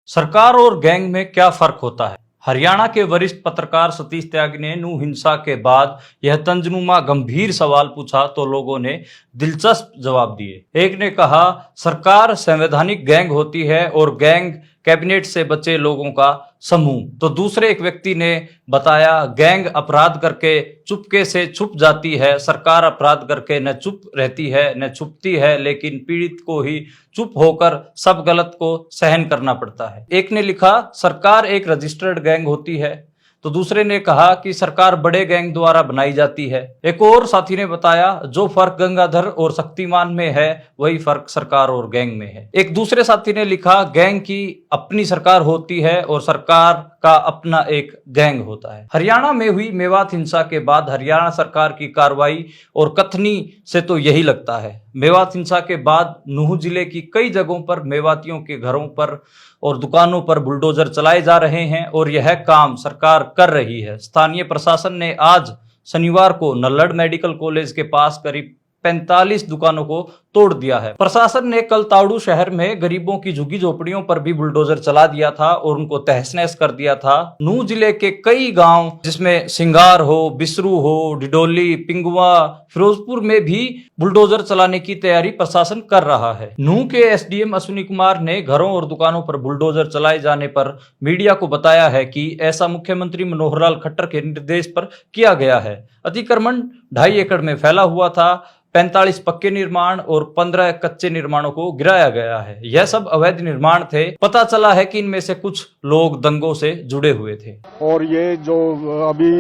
सरकार और गैंग में क्या फर्क होता है? हरियाणा के वरिष्ठ पत्रकार सतीश त्यागी ने नूह हिंसा के बाद यह तंजनुमा गंभीर सवाल पूछा तो लोगों ने दिलचस्प जवाब दिए। एक ने कहा, सरकार संवैधानिक गैंग होती है और गैंग कैबिनेट से बचे लोगों का समूह। तो दूसरे एक व्यक्ति ने बताया, गैंग अपराध करके चुपके से छुप जाती है, सरकार अपराध करके न चुप रहती है न छुपती है, लेकिन पीड़ित को ही चुप होकर सब गलत को सहन करना पड़ता है। एक ने लिखा, सरकार एक रजिस्टर्ड गैंग होती है। तो दूसरे ने कहा कि सरकार बड़े गैंग द्वारा बनाई जाती है। एक और साथी ने बताया, जो फर्क गंगाधर और शक्तिमान में है वही फर्क सरकार और गैंग में है। एक दूसरे साथी ने लिखा, गैंग की अपनी सरकार होती है और सरकार का अपना एक गैंग होता है। हरियाणा में हुई मेवात हिंसा के बाद हरियाणा सरकार की कार्रवाई और कथनी से तो यही लगता है। मेवात हिंसा के बाद नूह जिले की कई जगहों पर मेवातियों के घरों पर और दुकानों पर बुलडोजर चलाए जा रहे हैं और यह काम सरकार कर रही है। स्थानीय प्रशासन ने आज शनिवार को नल्लड़ मेडिकल कॉलेज के पास करीब 45 दुकानों को तोड़ दिया है। प्रशासन ने कल ताड़ू शहर में गरीबों की झुग्गी झोपड़ियों पर भी बुलडोजर चला दिया था और उनको तहस नहस कर दिया था। नूह जिले के कई गांव जिसमें सिंगार हो, बिसरू हो, डिडोली, पिंगुआ, फिरोजपुर में भी बुलडोजर चलाने की तैयारी प्रशासन कर रहा है। नूह के एसडीएम अश्विनी कुमार ने घरों और दुकानों पर बुलडोजर चलाए जाने पर मीडिया को बताया है कि ऐसा मुख्यमंत्री मनोहर लाल खट्टर के निर्देश पर किया गया है। अतिक्रमण 2.5 एकड़ में फैला हुआ था। 45 पक्के निर्माण और 15 कच्चे निर्माणों को गिराया गया है। यह सब अवैध निर्माण थे। पता चला है कि इनमें से कुछ लोग दंगों से जुड़े हुए थे और ये जो अभी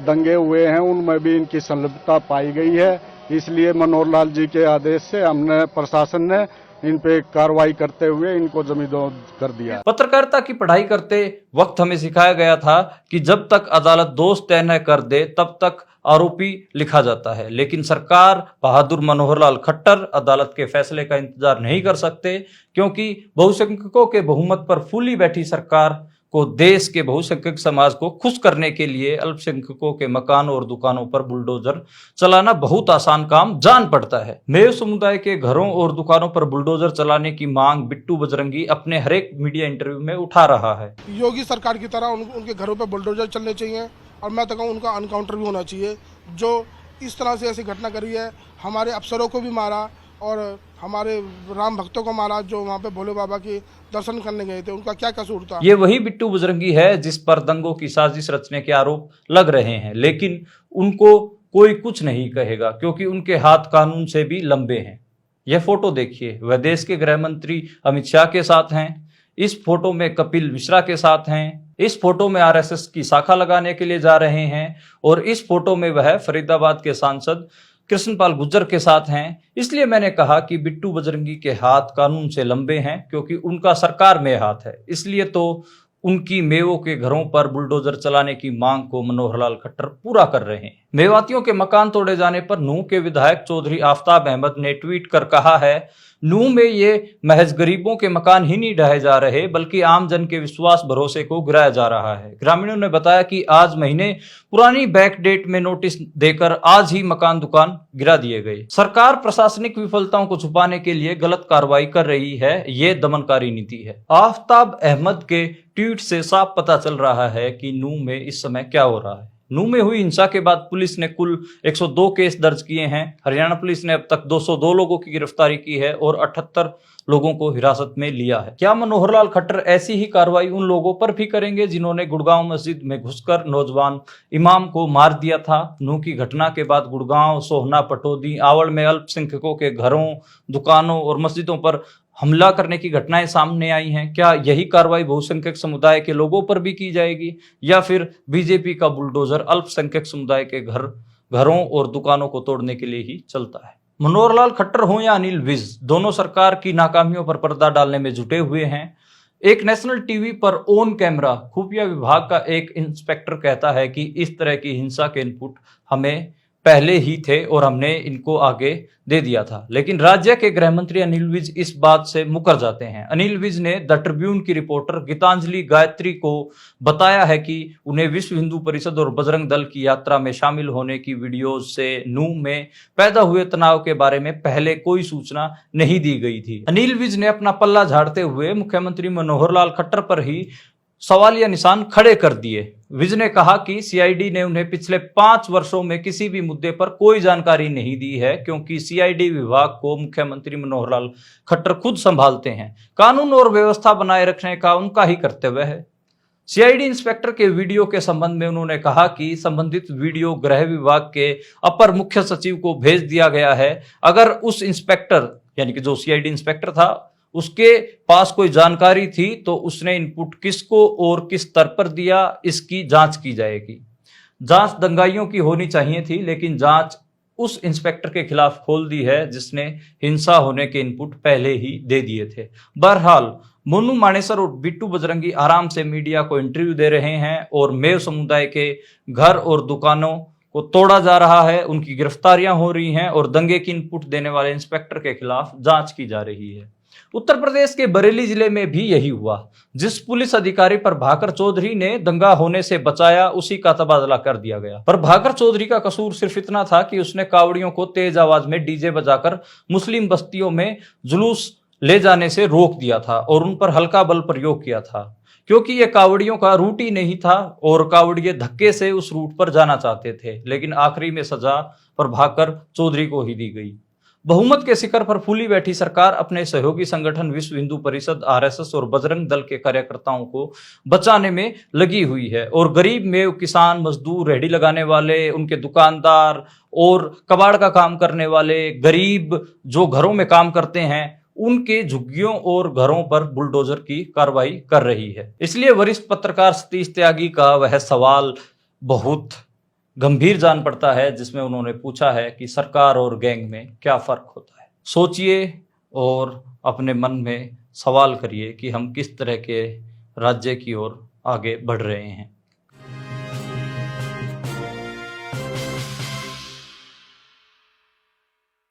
दंगे हुए हैं उनमें भी इनकी संलिप्तता पाई गई है। इसलिए मनोहर लाल जी के आदेश से हमने प्रशासन ने इन पे कार्रवाई करते हुए इनको जमींदोज कर दिया। पत्रकारिता की पढ़ाई करते वक्त हमें सिखाया गया था कि जब तक अदालत दोष तय न कर दे तब तक आरोपी लिखा जाता है, लेकिन सरकार बहादुर मनोहर लाल खट्टर अदालत के फैसले का इंतजार नहीं कर सकते, क्योंकि बहुसंख्यकों के बहुमत पर फूली बैठी सरकार को देश के बहुसंख्यक समाज को खुश करने के लिए अल्पसंख्यकों के मकान और दुकानों पर बुलडोजर चलाना बहुत आसान काम जान पड़ता है। मेव समुदाय के घरों और दुकानों पर बुलडोजर चलाने की मांग बिट्टू बजरंगी अपने हर एक मीडिया इंटरव्यू में उठा रहा है। योगी सरकार की तरह उनके घरों पर बुलडोजर चलने चाहिए और मैं तो कहूँ उनका अनकाउंटर भी होना चाहिए। जो इस तरह से ऐसी घटना करी है, हमारे अफसरों को भी मारा और हमारे राम भक्तों को मारा जो वहाँ पे भोले बाबा के दर्शन करने गए थे, उनका क्या कसूर था? ये वही बिट्टू बजरंगी है जिस पर दंगों की साजिश रचने के आरोप लग रहे हैं, लेकिन उनको कोई कुछ नहीं कहेगा क्योंकि उनके हाथ कानून से भी लंबे हैं। यह फोटो देखिए, वह देश के गृह मंत्री अमित शाह के साथ हैं। इस फोटो में कपिल मिश्रा के साथ हैं। इस फोटो में आरएसएस की शाखा लगाने के लिए जा रहे हैं और इस फोटो में वह फरीदाबाद के सांसद कृष्णपाल गुर्जर के साथ हैं। इसलिए मैंने कहा कि बिट्टू बजरंगी के हाथ कानून से लंबे हैं क्योंकि उनका सरकार में हाथ है। इसलिए तो उनकी मेवों के घरों पर बुलडोजर चलाने की मांग को मनोहर लाल खट्टर पूरा कर रहे हैं। मेवातियों के मकान तोड़े जाने पर नूह के विधायक चौधरी आफ्ताब अहमद ने ट्वीट कर कहा है, नूह में ये महज गरीबों के मकान ही नहीं ढहाए जा रहे बल्कि आम जन के विश्वास भरोसे को गिराया जा रहा है। ग्रामीणों ने बताया कि आज महीने पुरानी बैक डेट में नोटिस देकर आज ही मकान दुकान गिरा दिए गए। सरकार प्रशासनिक विफलताओं को छुपाने के लिए गलत कार्रवाई कर रही है। ये दमनकारी नीति है। आफ्ताब अहमद के ट्वीट से साफ पता चल रहा है कि नूह में इस समय क्या हो रहा है। नूह में हुई हिंसा के बाद पुलिस ने कुल 102 केस दर्ज किए हैं। हरियाणा पुलिस ने अब तक 202 लोगों की गिरफ्तारी की है और 78 लोगों को हिरासत में लिया है। क्या मनोहर लाल खट्टर ऐसी ही कार्रवाई उन लोगों पर भी करेंगे जिन्होंने गुड़गांव मस्जिद में घुसकर नौजवान इमाम को मार दिया था? नूह की घटना के बाद गुड़गांव, सोहना, पटौदी, आवड़ में अल्पसंख्यकों के घरों, दुकानों और मस्जिदों पर हमला करने की घटनाएं सामने आई हैं। क्या यही कार्रवाई बहुसंख्यक समुदाय के लोगों पर भी की जाएगी या फिर बीजेपी का बुलडोजर अल्पसंख्यक समुदाय के घरों और दुकानों को तोड़ने के लिए ही चलता है? मनोहर लाल खट्टर हो या अनिल विज, दोनों सरकार की नाकामियों पर पर्दा डालने में जुटे हुए हैं। एक नेशनल टीवी पर ऑन कैमरा खुफिया विभाग का एक इंस्पेक्टर कहता है कि इस तरह की हिंसा के इनपुट हमें पहले ही थे और हमने इनको आगे दे दिया था। लेकिन राज्य के गृह मंत्री अनिल विज इस बात से मुकर जाते हैं। अनिल विज ने द ट्रिब्यून की रिपोर्टर गीतांजलि गायत्री को बताया है कि उन्हें विश्व हिंदू परिषद और बजरंग दल की यात्रा में शामिल होने की वीडियोज से नूह में पैदा हुए तनाव के बारे में पहले कोई सूचना नहीं दी गई थी। अनिल विज ने अपना पल्ला झाड़ते हुए मुख्यमंत्री मनोहर लाल खट्टर पर ही सवालिया निशान खड़े कर दिए। विज ने कहा कि सीआईडी ने उन्हें पिछले 5 वर्षों में किसी भी मुद्दे पर कोई जानकारी नहीं दी है, क्योंकि सीआईडी विभाग को मुख्यमंत्री मनोहर लाल खट्टर खुद संभालते हैं। कानून और व्यवस्था बनाए रखने का उनका ही कर्तव्य है। सीआईडी इंस्पेक्टर के वीडियो के संबंध में उन्होंने कहा कि संबंधित वीडियो गृह विभाग के अपर मुख्य सचिव को भेज दिया गया है। अगर उस इंस्पेक्टर यानी कि जो सीआईडी इंस्पेक्टर था उसके पास कोई जानकारी थी तो उसने इनपुट किसको और किस स्तर पर दिया, इसकी जांच की जाएगी। जांच दंगाइयों की होनी चाहिए थी, लेकिन जांच उस इंस्पेक्टर के खिलाफ खोल दी है जिसने हिंसा होने के इनपुट पहले ही दे दिए थे। बहरहाल मोनू मानेसर और बिट्टू बजरंगी आराम से मीडिया को इंटरव्यू दे रहे हैं और मेव समुदाय के घर और दुकानों को तोड़ा जा रहा है, उनकी गिरफ्तारियां हो रही हैं और दंगे की इनपुट देने वाले इंस्पेक्टर के खिलाफ जांच की जा रही है। उत्तर प्रदेश के बरेली जिले में भी यही हुआ। जिस पुलिस अधिकारी पर भाकर चौधरी ने दंगा होने से बचाया, उसी का तबादला कर दिया गया। पर भाकर चौधरी का कसूर सिर्फ इतना था कि उसने कावड़ियों को तेज आवाज में डीजे बजाकर मुस्लिम बस्तियों में जुलूस ले जाने से रोक दिया था और उन पर हल्का बल प्रयोग किया था, क्योंकि यह कावड़ियों का रूट ही नहीं था और कावड़िये धक्के से उस रूट पर जाना चाहते थे। लेकिन आखिरी में सजा पर भाकर चौधरी को ही दी गई। बहुमत के शिखर पर फूली बैठी सरकार अपने सहयोगी संगठन विश्व हिंदू परिषद, आरएसएस और बजरंग दल के कार्यकर्ताओं को बचाने में लगी हुई है और गरीब मेव किसान, मजदूर, रेहड़ी लगाने वाले, उनके दुकानदार और कबाड़ का काम करने वाले गरीब जो घरों में काम करते हैं, उनके झुग्गियों और घरों पर बुलडोजर की कार्रवाई कर रही है। इसलिए वरिष्ठ पत्रकार सतीश त्यागी का वह सवाल बहुत गंभीर जान पड़ता है, जिसमें उन्होंने पूछा है कि सरकार और गैंग में क्या फर्क होता है। सोचिए और अपने मन में सवाल करिए कि हम किस तरह के राज्य की ओर आगे बढ़ रहे हैं।